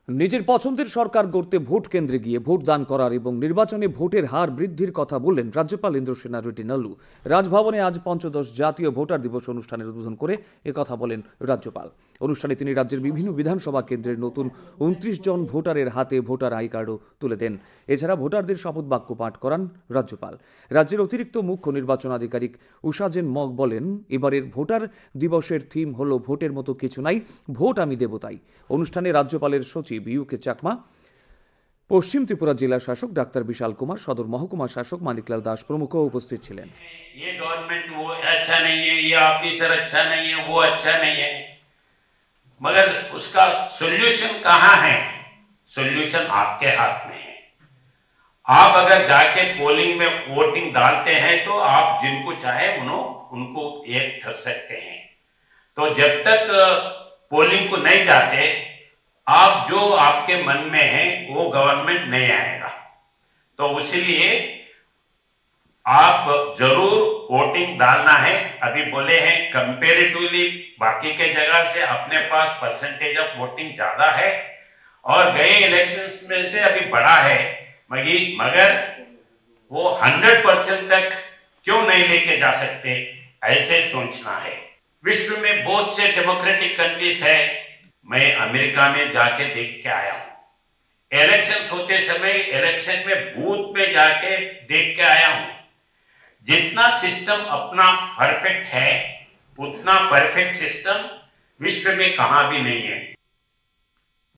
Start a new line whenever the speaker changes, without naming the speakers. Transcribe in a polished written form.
নিজের পছন্দের সরকার গড়তে ভোট কেন্দ্রে গিয়ে ভোট দান করার এবং নির্বাচনে ভোটের হার বৃদ্ধির কথা বললেন রাজ্যপাল ইন্দ্রসেনা রেড্ডি নাল্লু। রাজভবনে আজ পঞ্চদশ জাতীয় ভোটার দিবস অনুষ্ঠানের উদ্বোধন করে একথা বলেন রাজ্যপাল। অনুষ্ঠানে তিনি রাজ্যের বিভিন্ন বিধানসভা কেন্দ্রের নতুন 29 জন ভোটারের হাতে ভোটার আই কার্ডও তুলে দেন। এছাড়া ভোটারদের শপথ বাক্য পাঠ করান রাজ্যপাল। রাজ্যের অতিরিক্ত মুখ্য নির্বাচন আধিকারিক উষাজেন মগ বলেন, এবারের ভোটার দিবসের থিম হল ভোটের মতো কিছু নাই, ভোট আমি দেব তাই। অনুষ্ঠানে রাজ্যপালের সচিব ইউকে চাকমা, পশ্চিম ত্রিপুরা জেলা শাসক ডাক্তার বিশাল কুমার, सदर महकुमा शासक मानिकलाल दास प्रमुख उपस्थित छिलेन।
ये गवर्नमेंट वो अच्छा नहीं है, ये ऑफिसर अच्छा नहीं है, वो अच्छा नहीं है, मगर उसका सॉल्यूशन कहाँ है? सॉल्यूशन आपके हाथ में है। आप अगर जाके पोलिंग में वोटिंग डालते हैं तो आप जिनको चाहे उनको एक कर सकते हैं। तो जब तक पोलिंग को नहीं जाते, आप जो आपके मन में है वो गवर्नमेंट नहीं आएगा। तो इसलिए आप जरूर वोटिंग डालना है। अभी बोले हैं कंपैरेटिवली बाकी के जगह से अपने पास परसेंटेज ऑफ वोटिंग ज्यादा है और गए इलेक्शंस में से अभी बड़ा है, मगर वो 100% तक क्यों नहीं लेके जा सकते, ऐसे सोचना है। विश्व में बहुत से डेमोक्रेटिक कंट्रीज है, मैं अमेरिका में जाके देख के आया हूं। इलेक्शन होते समय इलेक्शन में बूथ पे जाके देख के आया हूं। जितना सिस्टम अपना परफेक्ट है, उतना परफेक्ट सिस्टम विश्व में कहां भी नहीं है।